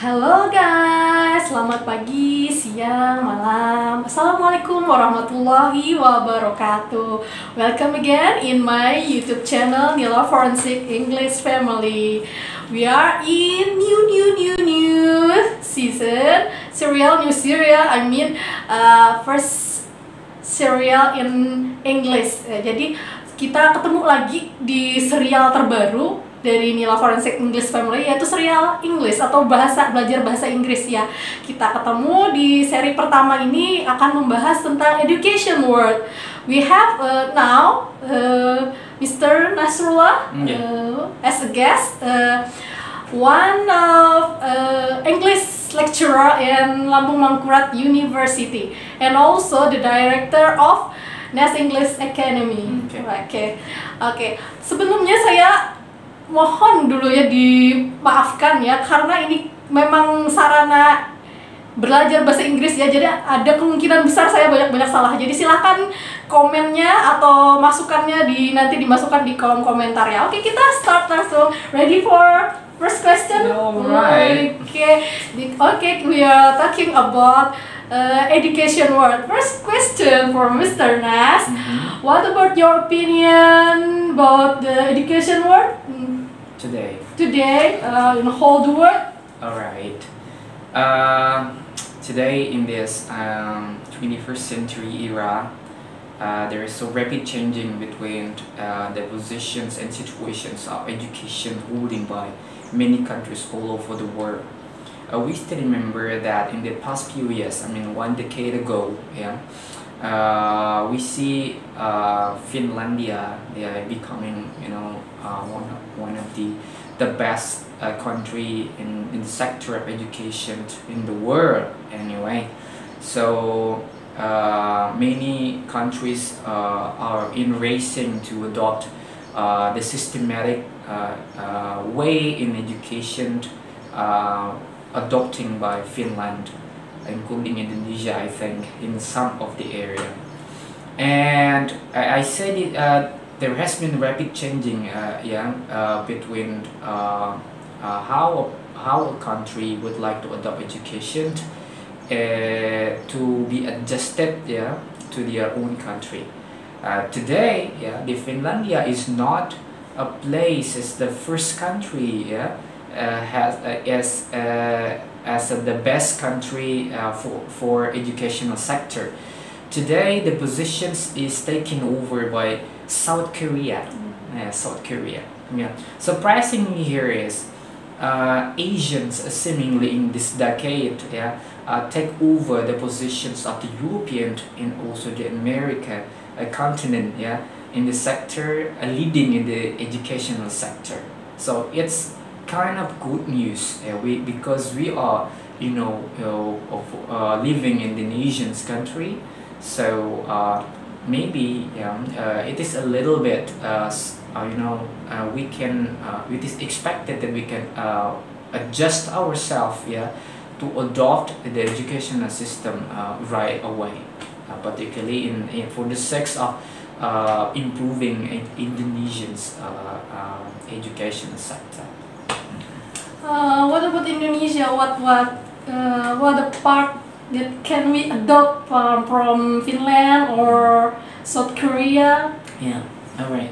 Halo guys, selamat pagi, siang, malam. Assalamualaikum warahmatullahi wabarakatuh. Welcome again in my YouTube channel Nila Forensik English Family. We are in new season, new serial. First serial in English. Jadi kita ketemu lagi di serial terbaru dari Nila Forensik English Family, yaitu serial English atau belajar bahasa Inggris ya. Kita ketemu di seri pertama ini akan membahas tentang education word. We have now Mr. Nasrullah as a guest, one of English lecturer in Lampung Mangkurat University, and also the director of Nas English Academy. Oke. Sebelumnya saya mohon dulu ya dimaafkan ya, karena ini memang sarana belajar bahasa Inggris ya, jadi ada kemungkinan besar saya banyak salah. Jadi silahkan komennya atau masukannya nanti dimasukkan di kolom komentar ya. Oke, kita start langsung. Ready for first question? Alright. Okay, we are talking about education word. First question for Mr. Nas. What about your opinion about the education word today in the whole world? Alright. Today in this 21st century era, there is so rapid changing between the positions and situations of education holding by many countries all over the world. We still remember that in the past few years, one decade ago, we see Finlandia, they are becoming, one of the best country in the sector of education in the world anyway. So many countries are in racing to adopt the systematic way in education adopting by Finland, including Indonesia, I think, in some of the area. And I said it, there has been rapid changing between how a country would like to adopt education to be adjusted to their own country. Today, the Finlandia is not a place as the first country as the best country for educational sector. Today, the positions is taken over by South Korea. Surprisingly here is Asians seemingly in this decade take over the positions of the European and also the American continent in the sector, leading in the educational sector. So it's kind of good news because we are living in the Asian country. So maybe it is a little bit it is expected that we can adjust ourselves to adopt the educational system right away, particularly for the sake of improving Indonesians educational sector. What about Indonesia? What the part that can we adopt from Finland or South Korea? Alright.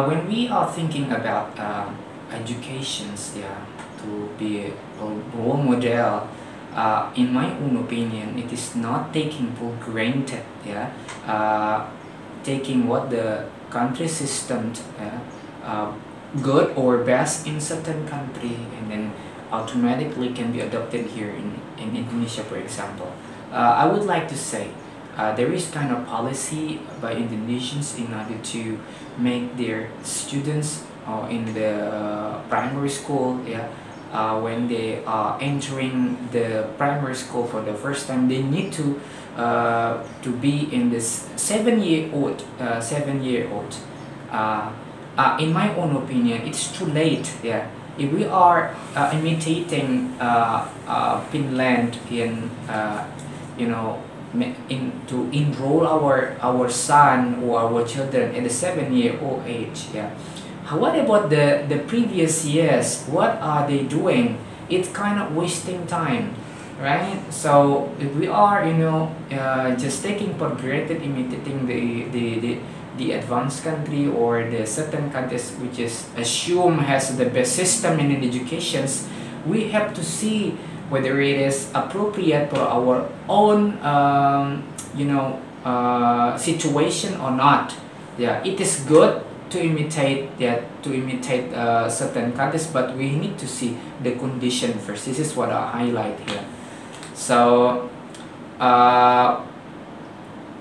When we are thinking about educations, to be a role model, in my own opinion, it is not taking for granted, taking what the country system good or best in certain country and then automatically can be adopted here in Indonesia, for example. I would like to say there is kind of policy by Indonesians in order to make their students in the primary school, when they are entering the primary school for the first time, they need to be in this 7-year-old. In my own opinion, it's too late. If we are imitating Finland to enroll our son or our children at the 7-year-old age, what about the previous years? What are they doing it's kind of wasting time, right? So if we are, just taking for granted imitating the advanced country or the certain countries which is assumed has the best system in educations, we have to see whether it is appropriate for our own situation or not. Yeah, it is good to imitate certain countries, but we need to see the condition first. This is what I highlight here. So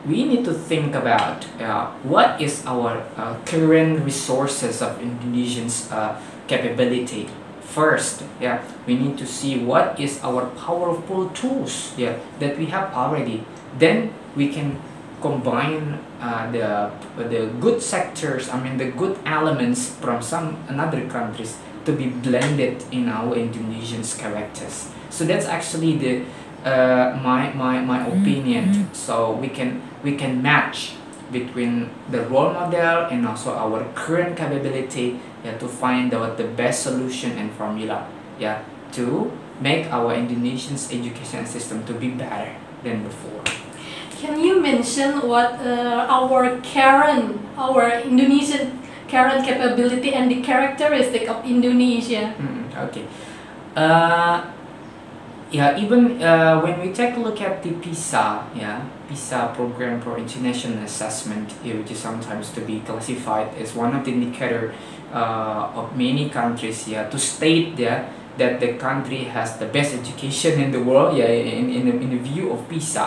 we need to think about what is our current resources of Indonesians capability. First, yeah, we need to see what is our powerful tools, yeah, that we have already. Then we can combine the good sectors, the good elements from another countries to be blended in our Indonesians characters. So that's actually the my opinion. So we can match between the role model and also our current capability, yeah, to find out the best solution and formula, yeah, to make our Indonesian's education system to be better than before. Can you mention what our Indonesian current capability and the characteristic of Indonesia? Okay. Yeah, even when we take a look at the PISA program for international assessment, which is sometimes to be classified as one of the indicator of many countries, yeah, to state that the country has the best education in the world, yeah, in the view of PISA,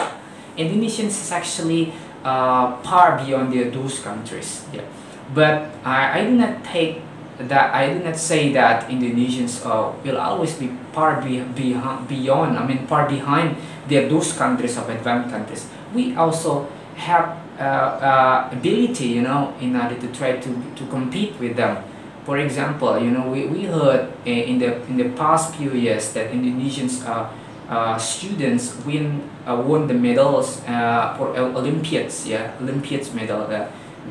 Indonesians is actually far beyond those countries, yeah. But I do not take that, I do not say that Indonesians will always be far behind those countries of advanced countries. We also have ability, in order to try to compete with them. For example, we heard in the past few years that Indonesians students won the medals for Olympiads, yeah, Olympiads medal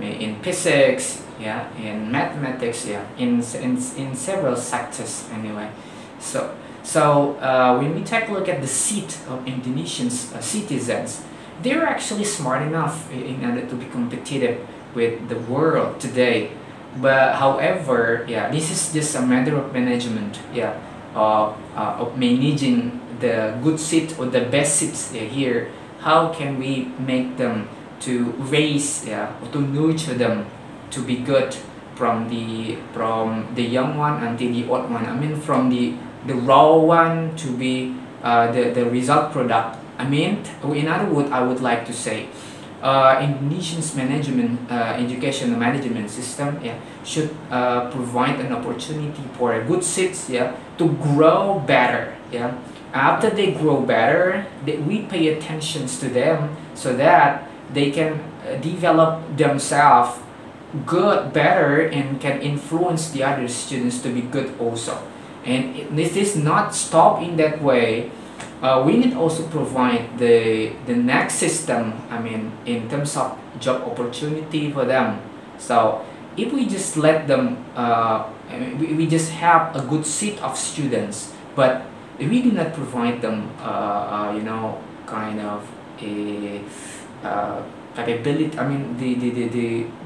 in physics, yeah, in mathematics, yeah, in several sectors anyway. So when we take a look at the seat of Indonesian citizens, they're actually smart enough in order to be competitive with the world today. But however, yeah, this is just a matter of management, yeah, of managing the good seat or the best seats here. How can we make them to raise, yeah, or to nurture them to be good from the young one until the old one? From the raw one to be the result product. In other words, I would like to say Indonesian's education management system, yeah, should provide an opportunity for a good seats, yeah, to grow better, yeah. After they grow better, we pay attention to them so that they can develop themselves good, better, and can influence the other students to be good also. And this is not stop in that way. We need also provide the next system, in terms of job opportunity for them. So if we just let them, we just have a good seat of students, but we do not provide them, kind of a capability,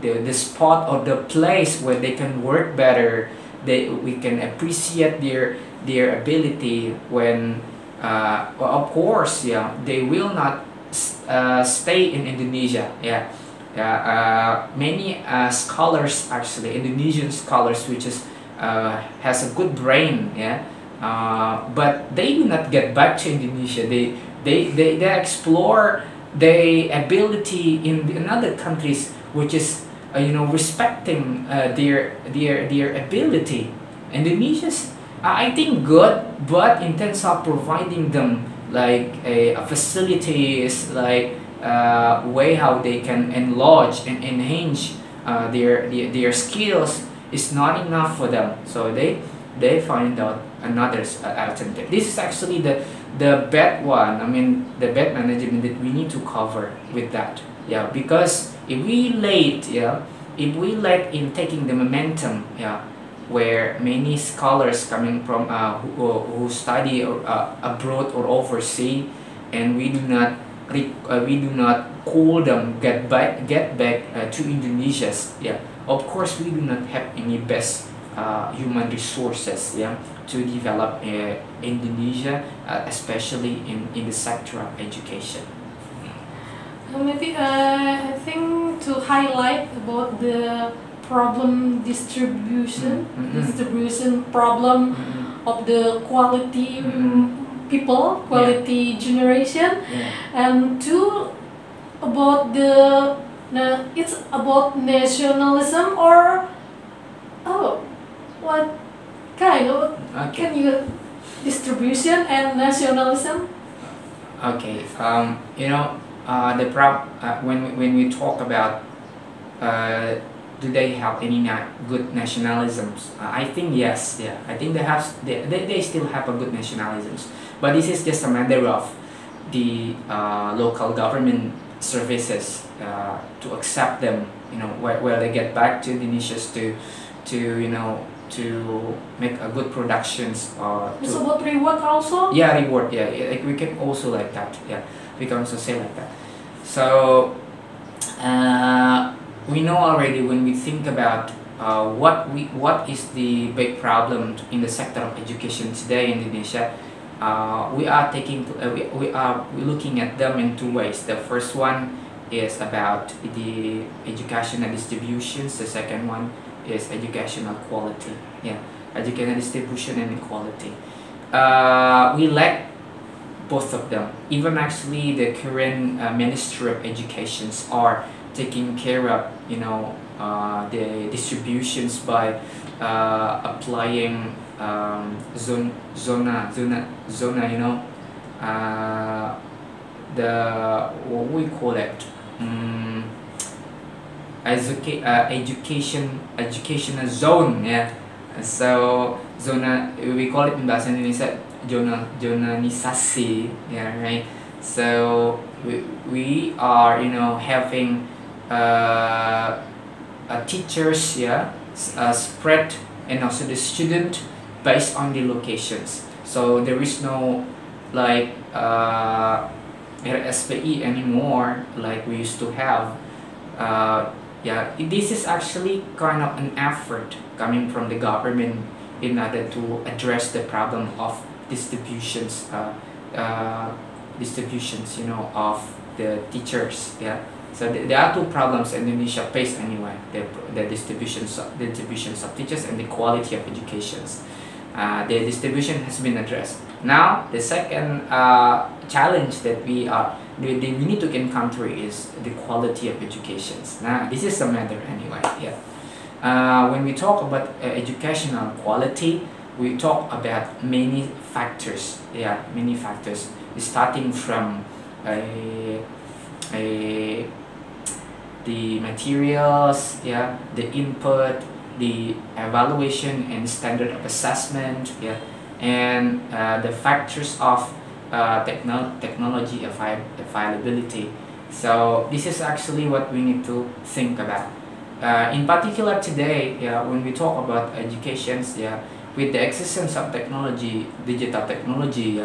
the spot or the place where they can work better, we can appreciate their ability when, of course, yeah, they will not stay in Indonesia, yeah. Many scholars, actually Indonesian scholars, which is has a good brain, yeah, but they do not get back to Indonesia. They explore their ability in another countries, which is respecting their ability. Indonesia's, I think, good, but in terms of providing them like a facilities, like way how they can enlarge and enhance their skills is not enough for them. So they find out another alternative. This is actually the bad one. The bad management that we need to cover with that. Yeah, because if we late in taking the momentum, yeah, where many scholars coming from who study abroad or overseas, and we do not call them get back to Indonesia. Yeah, of course we do not have any best human resources, yeah, to develop Indonesia, especially in the sector of education. Maybe I think to highlight about the problem distribution, problem of the quality people, quality generation, and two about it's about nationalism or what kind of can you distribution and nationalism? Okay, when we talk about do they have any good nationalisms? I think yes. Yeah, I think they still have a good nationalisms, but this is just a matter of the local government services to accept them. Where they get back to Indonesia to make a good productions or. It's about reward also. Yeah, reward. Yeah, we can also like that. Yeah, we can also say like that. So. We know already when we think about what is the big problem in the sector of education today in Indonesia. We are looking at them in two ways. The first one is about the educational distributions. The second one is educational quality. Yeah, educational distribution and quality. We lack both of them. Even actually the current Ministry of Educations are taking care of the distributions by applying zona the what we call it educational zone, yeah. So zona, we call it in Bahasa Indonesia zonanisasi, yeah, right. So we are having teachers, yeah, spread, and also the student based on the locations. So there is no like RSPI anymore like we used to have. Yeah, this is actually kind of an effort coming from the government in order to address the problem of distributions, of the teachers. Yeah. So there are two problems Indonesia face anyway: the distributions of teachers and the quality of educations. The distribution has been addressed. Now the second challenge that we need to encounter is the quality of educations. Now this is a matter anyway. Yeah. When we talk about educational quality, we talk about many factors. Yeah, many factors, starting from the materials, yeah, the input, the evaluation and standard of assessment, yeah, and the factors of technology availability. So this is actually what we need to think about. In particular today, yeah, when we talk about educations, yeah, with the existence of technology, digital technology,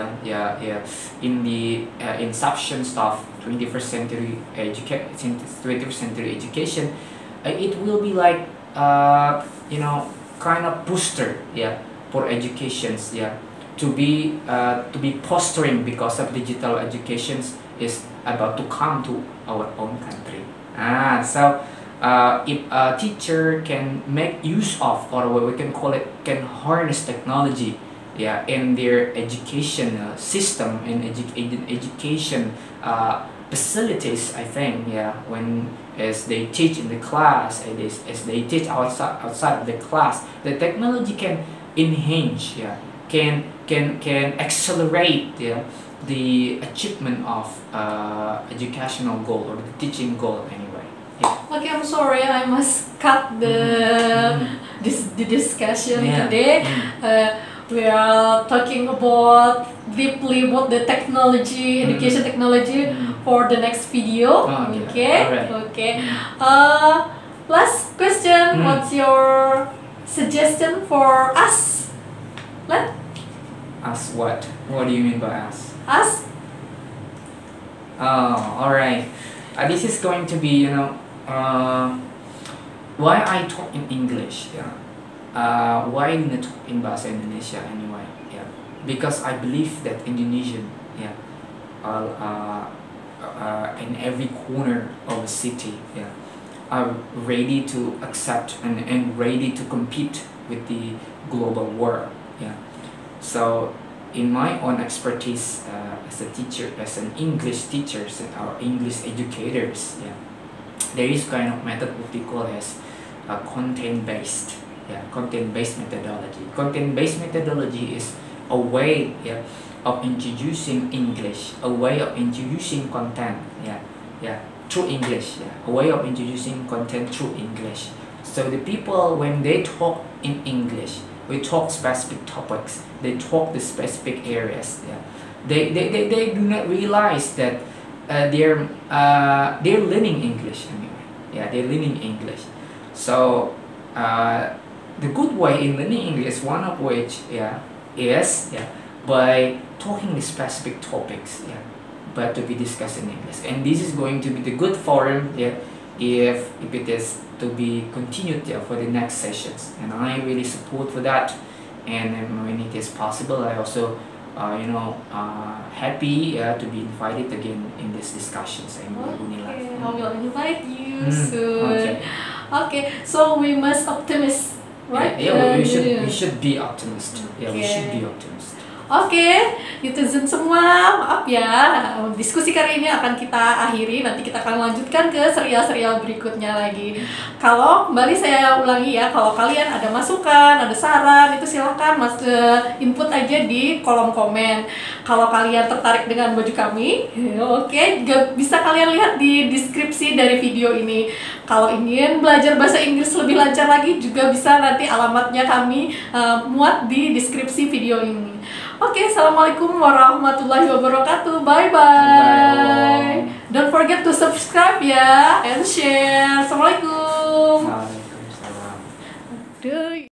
in the inception of 21st century education, it will be like kind of booster, yeah, for educations, yeah, to be fostering because of digital educations is about to come to our own country. So if a teacher can make use of, or what we can call it, can harness technology, yeah, in their education system and education facilities, I think, yeah, as they teach in the class, as they teach outside of the class, the technology can enhance, yeah, can accelerate, yeah, the achievement of educational goal or the teaching goal anyway. Yeah. Okay, I'm sorry, I must cut the discussion today. We are talking about deeply about the technology, education technology for the next video. Okay. Right. Okay. Last question. What's your suggestion for us. Let Us what? What do you mean by us? us. Oh, alright. This is going to be, why I talk in English. Yeah. Why I talk in Bahasa Indonesia anyway. Yeah. Because I believe that Indonesian, yeah, in every corner of a city, yeah, are ready to accept and ready to compete with the global world. Yeah. So in my own expertise as a teacher, as an English teachers or English educators, yeah, there is kind of method what we call as content-based, yeah, content-based methodology. Content-based methodology is a way, yeah, of introducing English, a way of introducing content, yeah, through English, yeah, a way of introducing content through English. So the people, when they talk in English, we talk specific topics, they talk the specific areas, yeah. They do not realize that they're learning English anyway, yeah, they're learning English. So the good way in learning English, one of which, yeah, is, yeah, by talking the specific topics, yeah, but to be discussed in English. And this is going to be the good forum, yeah, if it is to be continued, yeah, for the next sessions. And I really support for that. And when it is possible, I also happy to be invited again in these discussions. Okay, I will invite you soon. Okay, so we must optimist, right? Yeah, we should be optimist. Yeah, we should be optimist. Oke, netizen semua, maaf ya, diskusi kali ini akan kita akhiri. Nanti kita akan lanjutkan ke serial-serial berikutnya lagi. Kalau kembali saya ulangi ya, kalau kalian ada masukan, ada saran, itu silahkan input aja di kolom komen. Kalau kalian tertarik dengan baju kami, oke, bisa kalian lihat di deskripsi dari video ini. Kalau ingin belajar bahasa Inggris lebih lancar lagi, juga bisa nanti alamatnya kami muat di deskripsi video ini. Oke, assalamualaikum warahmatullahi wabarakatuh. Bye bye. Don't forget to subscribe ya and share. Assalamualaikum. Waalaikumsalam. Aduh.